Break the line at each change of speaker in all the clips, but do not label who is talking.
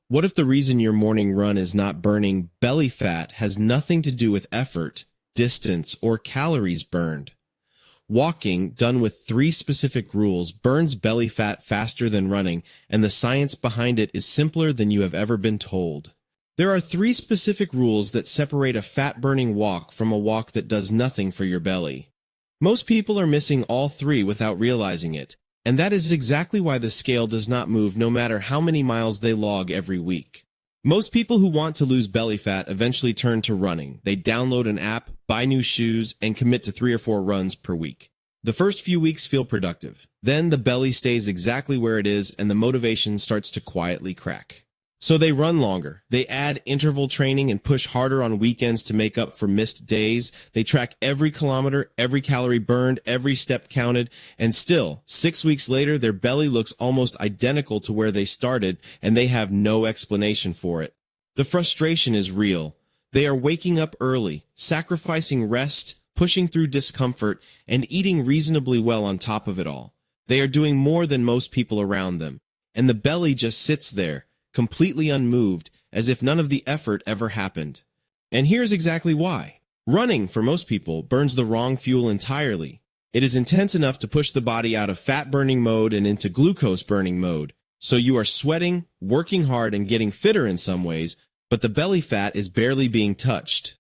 What if the reason your morning run is not burning belly fat has nothing to do with effort, distance, or calories burned? Walking, done with 3 specific rules, burns belly fat faster than running, and the science behind it is simpler than you have ever been told. There are 3 specific rules that separate a fat-burning walk from a walk that does nothing for your belly. Most people are missing all 3 without realizing it, and that is exactly why the scale does not move no matter how many miles they log every week. Most people who want to lose belly fat eventually turn to running. They download an app, buy new shoes, and commit to 3 or 4 runs per week. The first few weeks feel productive. Then the belly stays exactly where it is and the motivation starts to quietly crack. So they run longer. They add interval training and push harder on weekends to make up for missed days. They track every kilometer, every calorie burned, every step counted, and still, 6 weeks later, their belly looks almost identical to where they started, and they have no explanation for it. The frustration is real. They are waking up early, sacrificing rest, pushing through discomfort, and eating reasonably well on top of it all. They are doing more than most people around them, and the belly just sits there, completely unmoved, as if none of the effort ever happened. And here's exactly why. Running, for most people, burns the wrong fuel entirely. It is intense enough to push the body out of fat-burning mode and into glucose-burning mode. So you are sweating, working hard, and getting fitter in some ways, but the belly fat is barely being touched.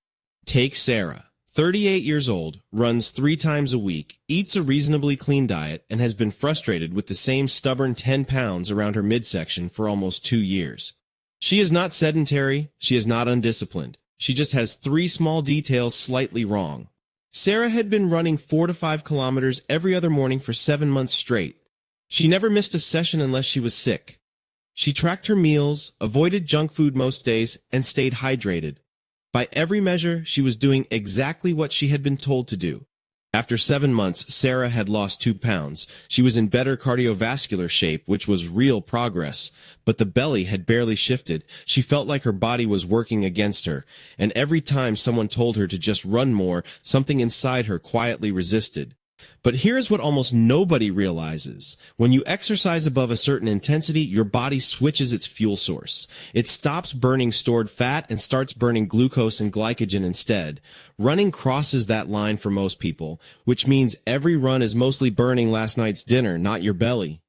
Take Sarah. 38 years old, runs 3 times a week, eats a reasonably clean diet, and has been frustrated with the same stubborn 10 pounds around her midsection for almost 2 years. She is not sedentary, she is not undisciplined. She just has 3 small details slightly wrong. Sarah had been running 4 to 5 kilometers every other morning for 7 months straight. She never missed a session unless she was sick. She tracked her meals, avoided junk food most days, and stayed hydrated. By every measure, she was doing exactly what she had been told to do. After 7 months, Sarah had lost 2 pounds. She was in better cardiovascular shape, which was real progress. But the belly had barely shifted. She felt like her body was working against her. And every time someone told her to just run more, something inside her quietly resisted. But here's what almost nobody realizes. When you exercise above a certain intensity, your body switches its fuel source. It stops burning stored fat and starts burning glucose and glycogen instead. Running crosses that line for most people, which means every run is mostly burning last night's dinner, not your belly.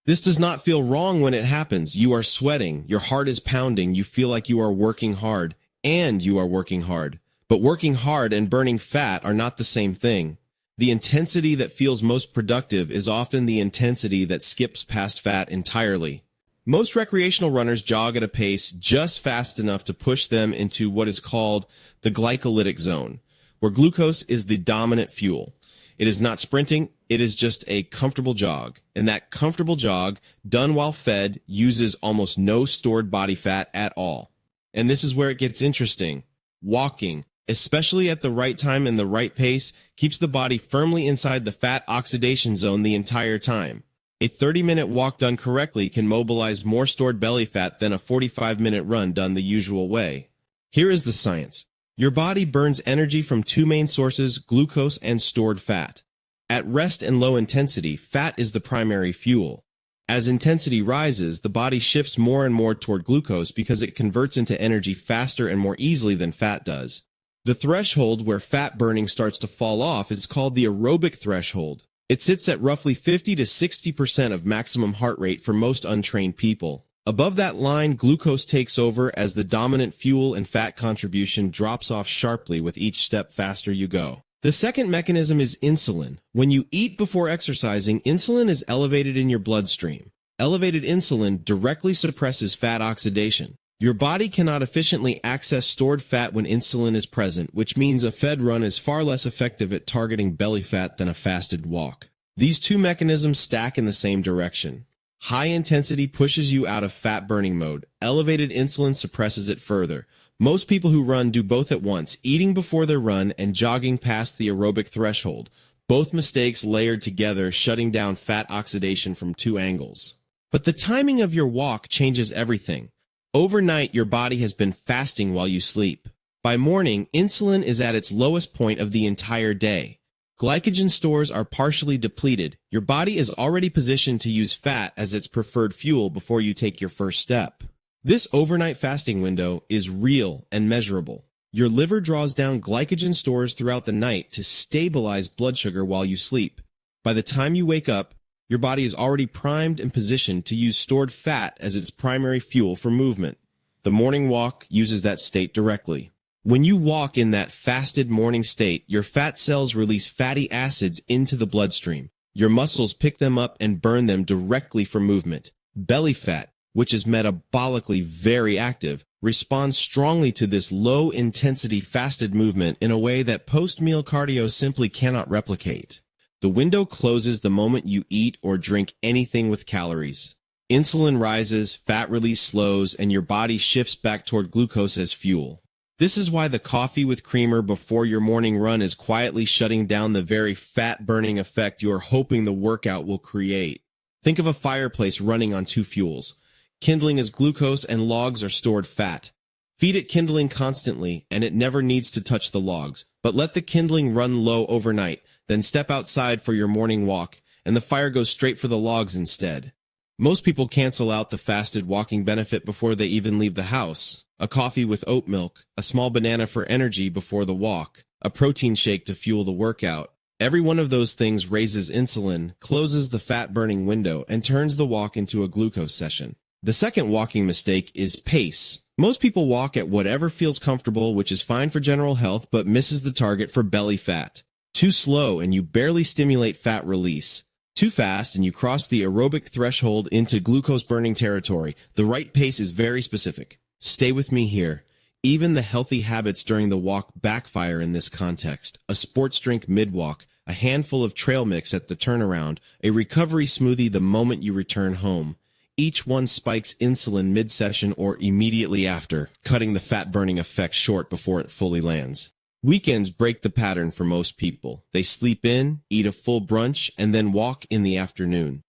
This does not feel wrong when it happens. You are sweating, your heart is pounding, you feel like you are working hard, and you are working hard. But working hard and burning fat are not the same thing. The intensity that feels most productive is often the intensity that skips past fat entirely. Most recreational runners jog at a pace just fast enough to push them into what is called the glycolytic zone, where glucose is the dominant fuel. It is not sprinting, it is just a comfortable jog. And that comfortable jog, done while fed, uses almost no stored body fat at all. And this is where it gets interesting. Walking, especially at the right time and the right pace, keeps the body firmly inside the fat oxidation zone the entire time. A 30-minute walk done correctly can mobilize more stored belly fat than a 45-minute run done the usual way. Here is the science. Your body burns energy from 2 main sources, glucose and stored fat. At rest and low intensity, fat is the primary fuel. As intensity rises, the body shifts more and more toward glucose because it converts into energy faster and more easily than fat does. The threshold where fat burning starts to fall off is called the aerobic threshold. It sits at roughly 50 to 60% of maximum heart rate for most untrained people. Above that line, glucose takes over as the dominant fuel and fat contribution drops off sharply with each step faster you go. The second mechanism is insulin. When you eat before exercising, insulin is elevated in your bloodstream. Elevated insulin directly suppresses fat oxidation. Your body cannot efficiently access stored fat when insulin is present, which means a fed run is far less effective at targeting belly fat than a fasted walk. These 2 mechanisms stack in the same direction. High intensity pushes you out of fat-burning mode. Elevated insulin suppresses it further. Most people who run do both at once, eating before their run and jogging past the aerobic threshold. Both mistakes layered together, shutting down fat oxidation from 2 angles. But the timing of your walk changes everything. Overnight, your body has been fasting while you sleep. By morning, insulin is at its lowest point of the entire day. Glycogen stores are partially depleted. Your body is already positioned to use fat as its preferred fuel before you take your first step. This overnight fasting window is real and measurable. Your liver draws down glycogen stores throughout the night to stabilize blood sugar while you sleep. By the time you wake up, your body is already primed and positioned to use stored fat as its primary fuel for movement. The morning walk uses that state directly. When you walk in that fasted morning state, your fat cells release fatty acids into the bloodstream. Your muscles pick them up and burn them directly for movement. Belly fat, which is metabolically very active, responds strongly to this low-intensity fasted movement in a way that post-meal cardio simply cannot replicate. The window closes the moment you eat or drink anything with calories. Insulin rises, fat release slows, and your body shifts back toward glucose as fuel. This is why the coffee with creamer before your morning run is quietly shutting down the very fat-burning effect you are hoping the workout will create. Think of a fireplace running on two fuels. Kindling is glucose and logs are stored fat. Feed it kindling constantly, and it never needs to touch the logs. But let the kindling run low overnight, then step outside for your morning walk, and the fire goes straight for the logs instead. Most people cancel out the fasted walking benefit before they even leave the house. A coffee with oat milk, a small banana for energy before the walk, a protein shake to fuel the workout. Every one of those things raises insulin, closes the fat-burning window, and turns the walk into a glucose session. The second walking mistake is pace. Most people walk at whatever feels comfortable, which is fine for general health, but misses the target for belly fat. Too slow and you barely stimulate fat release. Too fast and you cross the aerobic threshold into glucose-burning territory. The right pace is very specific. Stay with me here. Even the healthy habits during the walk backfire in this context. A sports drink mid-walk, a handful of trail mix at the turnaround, a recovery smoothie the moment you return home. Each one spikes insulin mid-session or immediately after, cutting the fat-burning effect short before it fully lands. Weekends break the pattern for most people. They sleep in, eat a full brunch, and then walk in the afternoon.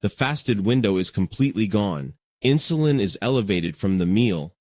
The fasted window is completely gone. Insulin is elevated from the meal.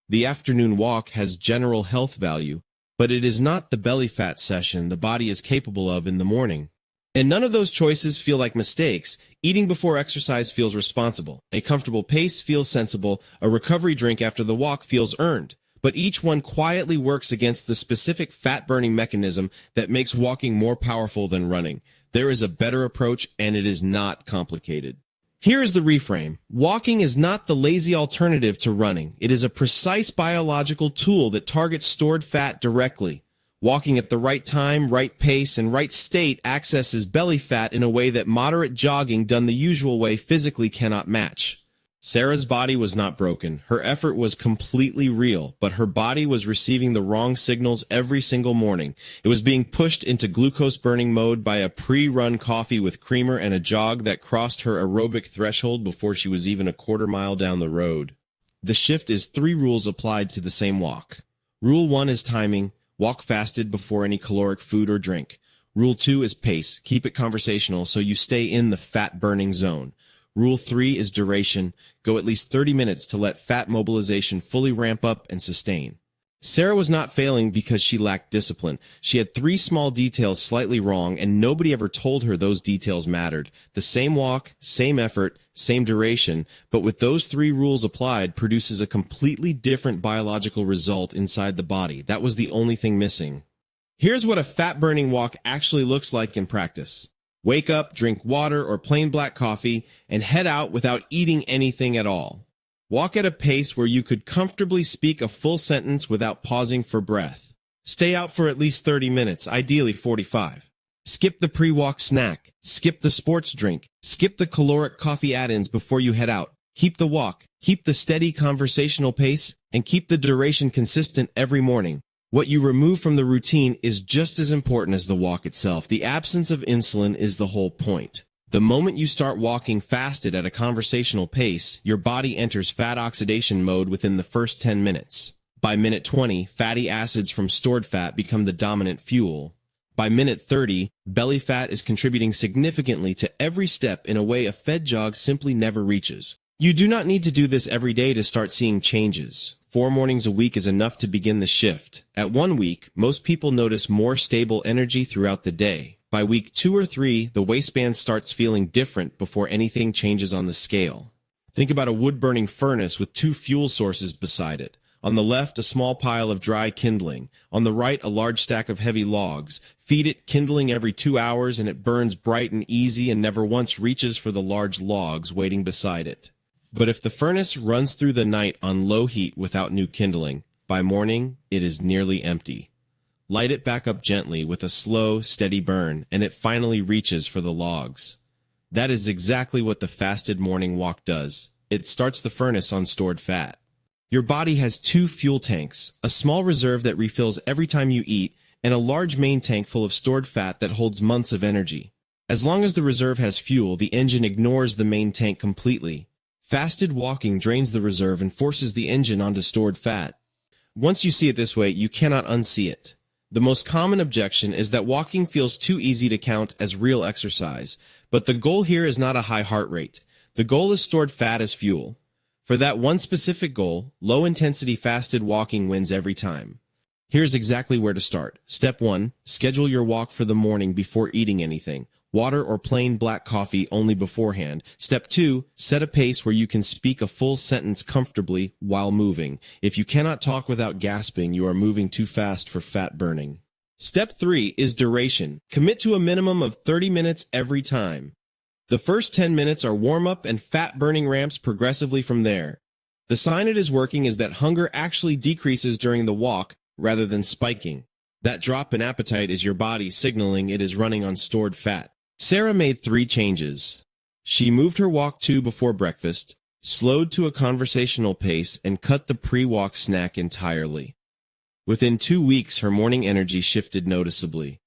The afternoon walk has general health value, but it is not the belly fat session the body is capable of in the morning. And none of those choices feel like mistakes. Eating before exercise feels responsible. A comfortable pace feels sensible. A recovery drink after the walk feels earned. But each one quietly works against the specific fat-burning mechanism that makes walking more powerful than running. There is a better approach, and it is not complicated. Here is the reframe. Walking is not the lazy alternative to running. It is a precise biological tool that targets stored fat directly. Walking at the right time, right pace, and right state accesses belly fat in a way that moderate jogging done the usual way physically cannot match. Sarah's body was not broken. Her effort was completely real, but her body was receiving the wrong signals every single morning. It was being pushed into glucose-burning mode by a pre-run coffee with creamer and a jog that crossed her aerobic threshold before she was even a quarter mile down the road. The shift is 3 rules applied to the same walk. Rule 1 is timing. Walk fasted before any caloric food or drink. Rule 2 is pace. Keep it conversational so you stay in the fat-burning zone. Rule 3 is duration. Go at least 30 minutes to let fat mobilization fully ramp up and sustain. Sarah was not failing because she lacked discipline. She had 3 small details slightly wrong, and nobody ever told her those details mattered. The same walk, same effort, same duration, but with those 3 rules applied produces a completely different biological result inside the body. That was the only thing missing. Here's what a fat-burning walk actually looks like in practice. Wake up, drink water or plain black coffee, and head out without eating anything at all. Walk at a pace where you could comfortably speak a full sentence without pausing for breath. Stay out for at least 30 minutes, ideally 45. Skip the pre-walk snack. Skip the sports drink. Skip the caloric coffee add-ins before you head out. Keep the walk. Keep the steady conversational pace, and keep the duration consistent every morning. What you remove from the routine is just as important as the walk itself. The absence of insulin is the whole point. The moment you start walking fasted at a conversational pace, your body enters fat oxidation mode within the first 10 minutes. By minute 20, fatty acids from stored fat become the dominant fuel. By minute 30, belly fat is contributing significantly to every step in a way a fed jog simply never reaches. You do not need to do this every day to start seeing changes. 4 mornings a week is enough to begin the shift. At 1 week, most people notice more stable energy throughout the day. By week 2 or 3, the waistband starts feeling different before anything changes on the scale. Think about a wood-burning furnace with two fuel sources beside it. On the left, a small pile of dry kindling. On the right, a large stack of heavy logs. Feed it kindling every 2 hours, and it burns bright and easy and never once reaches for the large logs waiting beside it. But if the furnace runs through the night on low heat without new kindling, by morning, it is nearly empty. Light it back up gently with a slow, steady burn, and it finally reaches for the logs. That is exactly what the fasted morning walk does. It starts the furnace on stored fat. Your body has two fuel tanks, a small reserve that refills every time you eat, and a large main tank full of stored fat that holds months of energy. As long as the reserve has fuel, the engine ignores the main tank completely. Fasted walking drains the reserve and forces the engine onto stored fat. Once you see it this way, you cannot unsee it. The most common objection is that walking feels too easy to count as real exercise, but the goal here is not a high heart rate. The goal is stored fat as fuel. For that one specific goal, low-intensity fasted walking wins every time. Here's exactly where to start. Step 1. Schedule your walk for the morning before eating anything. Water or plain black coffee only beforehand. Step 2. Set a pace where you can speak a full sentence comfortably while moving. If you cannot talk without gasping, you are moving too fast for fat burning. Step 3 is duration. Commit to a minimum of 30 minutes every time. The first 10 minutes are warm-up and fat-burning ramps progressively from there. The sign it is working is that hunger actually decreases during the walk rather than spiking. That drop in appetite is your body signaling it is running on stored fat. Sarah made 3 changes. She moved her walk 2 before breakfast, slowed to a conversational pace, and cut the pre-walk snack entirely. Within 2 weeks, her morning energy shifted noticeably.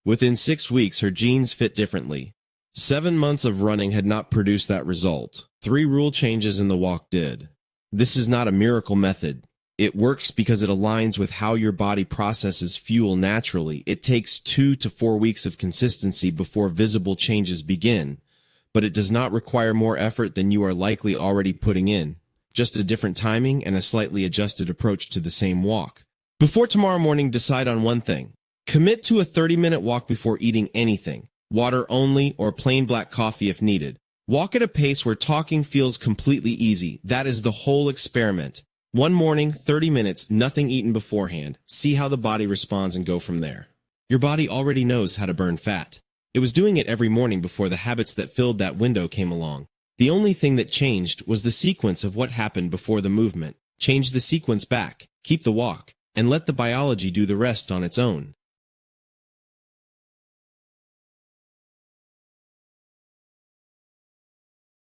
Within 6 weeks, her genes fit differently. 7 months of running had not produced that result. 3 rule changes in the walk did. This is not a miracle method. It works because it aligns with how your body processes fuel naturally. It takes 2 to 4 weeks of consistency before visible changes begin, but it does not require more effort than you are likely already putting in. Just a different timing and a slightly adjusted approach to the same walk. Before tomorrow morning, decide on one thing. Commit to a 30-minute walk before eating anything, water only or plain black coffee if needed. Walk at a pace where talking feels completely easy. That is the whole experiment. One morning, 30 minutes, nothing eaten beforehand. See how the body responds and go from there. Your body already knows how to burn fat. It was doing it every morning before the habits that filled that window came along. The only thing that changed was the sequence of what happened before the movement. Change the sequence back, keep the walk, and let the biology do the rest on its own.